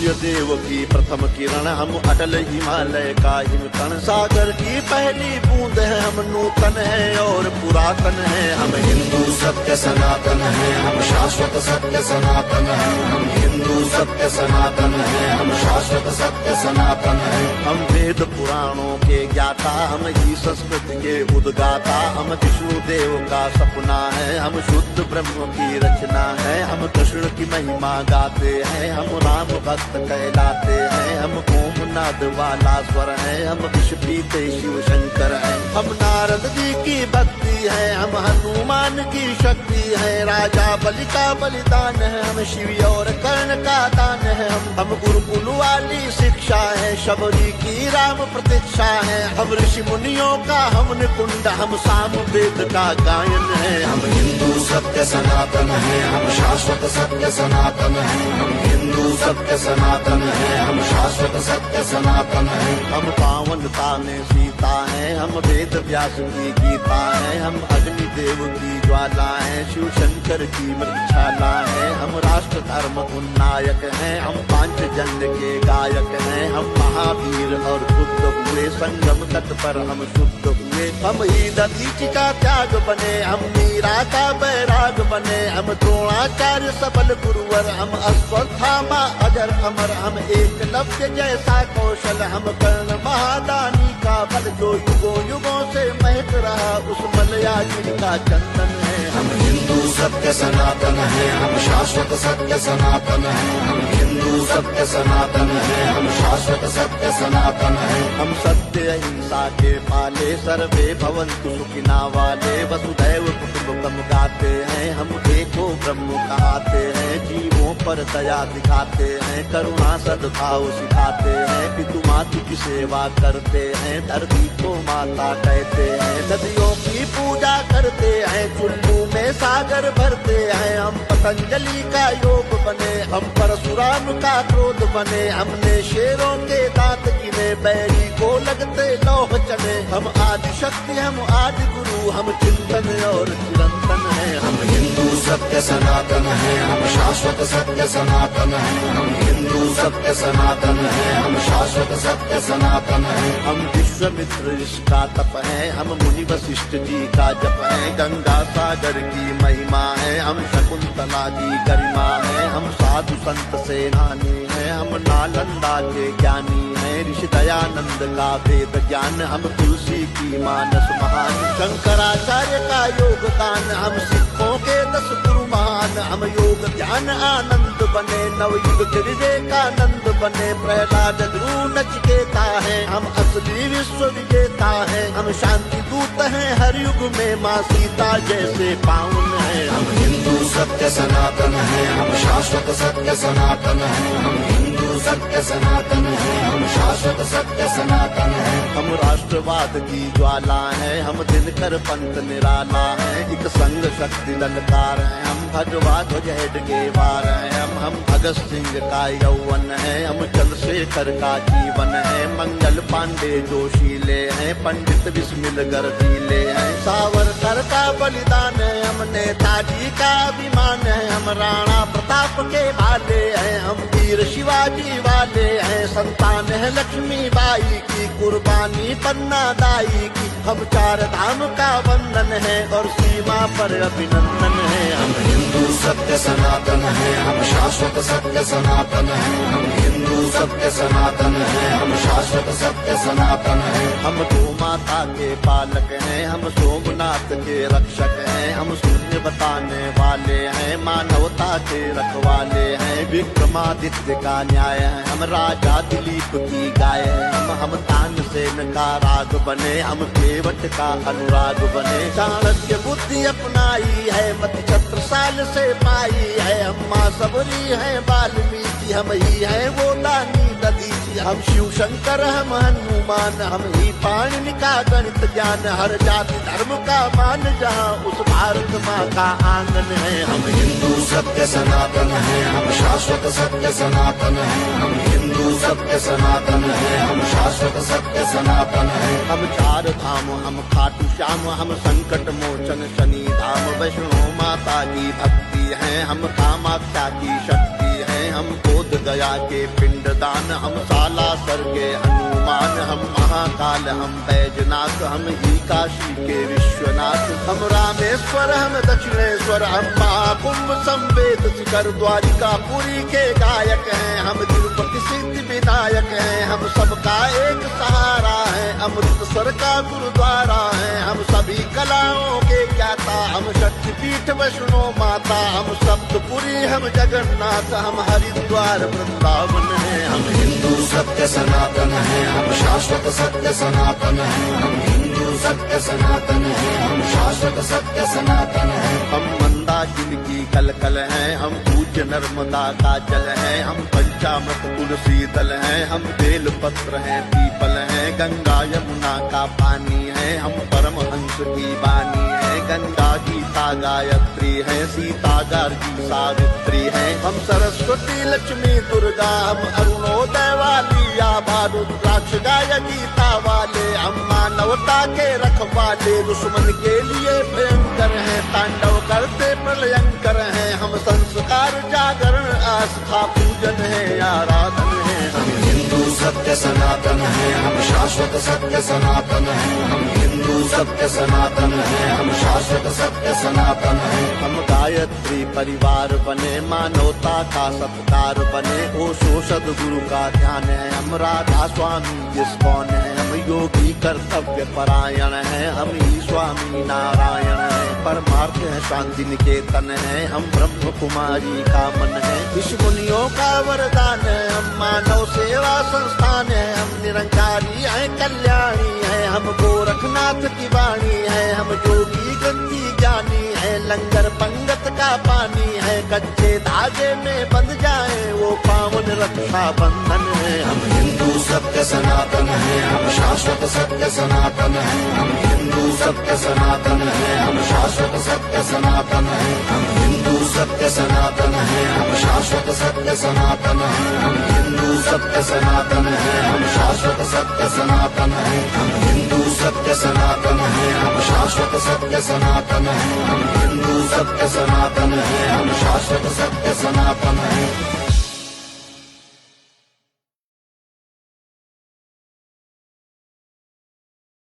सूर्य देव की प्रथम किरण, हम अटल हिमालय का हिमकण, सागर की पहली बूंद है, हम नूतन है और पुरातन है। हम हिंदू सत्य सनातन है, हम शाश्वत सत्य सनातन है। हम हिंदू सत्य सनातन है, हम शाश्वत सत्य सनातन है। हम वेद पुराणों के ज्ञाता, हम ही संस्कृति के उद्गाता, हम विष्णु देव का सपना है, हम शुद्ध ब्रह्म की रचना है। हम कृष्ण की महिमा गाते हैं, हम राम भक्त कहलाते हैं। हम ओम नाद वाला स्वर है, हम विष पीते शिव शंकर है। हम नारद जी की भक्ति है, हम हनुमान की शक्ति है। राजा बलि का बलिदान है, हम शिव और कर्ण का दान है। हम गुरुकुल वाली शिक्षा है, शबरी की राम प्रतीक्षा है। हम ऋषि मुनियों का हम निकुंड, हम साम वेद का गायन है। हम हिंदू सत्य सनातन है, हम शाश्वत सत्य सनातन है। हम हिंदू सत्य सनातन है, हम शाश्वत सत्य सनातन है। हम पावनता में सीता है, हम वेद व्यास की गीता है। हम अग्नि देव की ज्वाला है, शिव शंकर की मृक्षाला है। हम राष्ट्र धर्म उन्नायक हैं, हम पांचजन्य के गायक हैं। हम महावीर और बुद्ध हुए, संगम तट पर हम शुद्ध हुए। हम ही दधीचि का त्याग बने, हम मीरा का बैराग बने। हम द्रोणाचार्य सबल गुरुवर, हम अश्वत्थामा अजर अमर। हम एकलव्य जैसा कौशल, हम कर्ण महादानी का बल। जो युगों युगों से महक रहा, उस मलयाजी का चंदन है। हम हिंदू सत्य सनातन है, हम शाश्वत सत्य सनातन है। हम हिंदू सत्य सनातन है, हम शाश्वत सत्य सनातन है। हम सत्य अहिंसा के पाले, सर्वे भवन्तु सुखिना वाले। वसुधैव कुटुम्बकम् गाते हैं, हम एको ब्रह्म कहाते हैं। जीवों पर दया दिखाते हैं, करुणा सद्भाव सिखाते हैं। पितु मातु की सेवा करते हैं, धरती को माता कहते हैं। नदियों की पूजा करते हैं, चुल्लू में सागर भरते हैं। हम पतंजलि का योग बने, हम परशुराम का क्रोध बने। हमने शेरों के दांत गिने, बैरी को लगते लौह चले। हम आदि शक्ति, हम आदि गुरु, हम चिंतन और चिरंतन है। हम हिंदू सत्य सनातन है, हम शाश्वत सत्य सनातन है। हम हिंदू सत्य सनातन है, हम शाश्वत सत्य सनातन है। हम विश्वामित्र ऋषि का तप है, हम मुनि वशिष्ठ जी का जप है। गंगा सागर की महिमा है, हम शकुंतला की गरिमा है। हम साधु संत सेनानी है, हम नालंदा के ज्ञानी है। ऋषि दयानंद का वेद ज्ञान, हम तुलसी की मानस महान। शंकराचार्य का योगदान, हम सिखों के 10 गुरु महान। हम योग ध्यान आनंद बने, नवयुग के विवेकानंद बने। प्रहलाद ध्रुव नचिकेता है, हम असली विश्व विजेता है। हम शांति दूत हैं हर युग में, माँ सीता जैसे पावन है। हम हिंदू सत्य सनातन है, हम शाश्वत सत्य सनातन है। हम हिंदू सत्य सनातन है, हम शाश्वत सत्य सनातन है। हम राष्ट्रवाद की ज्वाला है, हम दिनकर पंथ निराला है। एक संग शक्ति ललकार है, हम भगवा ध्वज हेडगेवार है। हम भगत सिंह का यौवन है, हम चंद्रशेखर का जीवन है। मंगल पांडे जोशीले हैं, पंडित बिस्मिल गर्दीले हैं। सावरकर का बलिदान है, हम नेताजी का अभिमान है। हम राणा प्रताप के भाले हैं, हम वीर शिवाजी वाले हैं। संतान है लक्ष्मी बाई की, कुर्बानी पन्ना दाई की। हम 4 धाम का वंदन है और सीमा पर अभिनंदन है। हम हिंदू सत्य सनातन है, हम शाश्वत सत्य सनातन है। हम हिंदू सत्य सनातन है, हम शाश्वत सत्य सनातन है। हम गो माता के पालक हैं, हम सोमनाथ के रक्षक हैं। हम शून्य बताने वाले हैं, मानवता के रखवाले हैं। विक्रमादित्य का न्याय है, हम राजा दिलीप की गाय है। हम तानसेन का राग बने, हम केवट का अनुराग बने। चाणक्य बुद्धि अपनाई है, मति छत्रसाल से पाई है। हम माँ सबरी है वाल्मीकि, हम ही है वो लानी दधीचि। हम शिव शंकर, हम हनुमान, हम ही पाणिनि का गणित ज्ञान। हर जाति धर्म का मान, जहाँ उस भारत माँ का आंगन है। हम हिंदू सत्य सनातन है, हम शाश्वत सत्य सनातन है। हम हिंदू सत्य सनातन है, हम शाश्वत सत्य सनातन है। हम 4 धाम, हम खाटू श्याम, हम संकट मोचन शनि धाम। वैष्णो माता की भक्ति है, हम कामाख्या की शक्ति है। हम बोध गया के पिंड दान, हम साला स्वर्गे हनुमान, हम महाकाल, हम बैजनाथ, हम ही काशी के विश्वनाथ, हम रामेश्वर, हम दक्षिणेश्वर, हम महाकुंभ संवेद शिखर द्वारिका पुरी के गायक हैं, हम तिरुपति सिद्धि विनायक हैं, हम सबका एक सहारा है, अमृतसर का गुरुद्वारा है, हम सभी कलाओं के ज्ञाता, हम शक्तिपीठ वैष्णो माता, हम सप्तपुरी, हम जगन्नाथ, हम हरिद्वार वृंदावन है, हम हिंदू सत्य सनातन है, हम शाश्वत सत्य सनातन है, हम हिंदू सत्य सनातन है, हम शाश्वत सत्य सनातन है। हम मंदाकिनी की कलकल हैं, हम पूज्य नर्मदा का जल है, हम पंचामृत तुलसी दल हैं, हम बेल पत्र हैं, पीपल हैं, गंगा यमुना का पानी है, हम परमहंस की वाणी है, गंगा गीता गायत्री है, सीता गार्गी सावित्री है, हम सरस्वती लक्ष्मी दुर्गा, हम अरुणोदय वाली आभा रुद्राक्ष गाय गीता वाले, हम मानवता के रखवाले, दुश्मन के लिए भयंकर हैं, तांडव करते प्रलयंकर हैं, हम संस्कार जागरण आस्था पूजन है, आराधन है, हम हिंदू सत्य सनातन है, हम शाश्वत सत्य सनातन है, हम हिंदू सत्य सनातन है, हम शाश्वत सत्य सनातन है। हम गायत्री परिवार बने, मानवता का सत्कार बने, ओशो सद्गुरु का ध्यान है, हम राधा स्वामी जिसकौन है, हम योगी कर्तव्य परायण है, हम ही स्वामी नारायण है, परमार्थ है शांति निकेतन है, हम ब्रह्म कुमारी का मन है, विश्व मुनियों का वरदान है, हम मानव सेवा संस्थान है, हम निरंकारी है, कल्याणी है, हम गोरखनाथ की वाणी है, हम योगी गंगी ज्ञानी है, लंगर पंगत का पानी है, कच्चे धागे में बंध जाए वो पावन रक्षा बंधन है। हम हिंदू सत्य सनातन है, हम शाश्वत सत्य सनातन है, हम हिंदू सत्य सनातन है, हम शाश्वत सत्य सनातन है, हम हिंदू सत्य सनातन है, हम शाश्वत सत्य सनातन है, हम हिंदू सत्य सनातन है, हम शाश्वत सत्य सनातन है, हम हिंदू सत्य सनातन है, हम शाश्वत सत्य सनातन है, हम हिंदू सत्य सनातन है, हम शाश्वत सत्य सनातन है।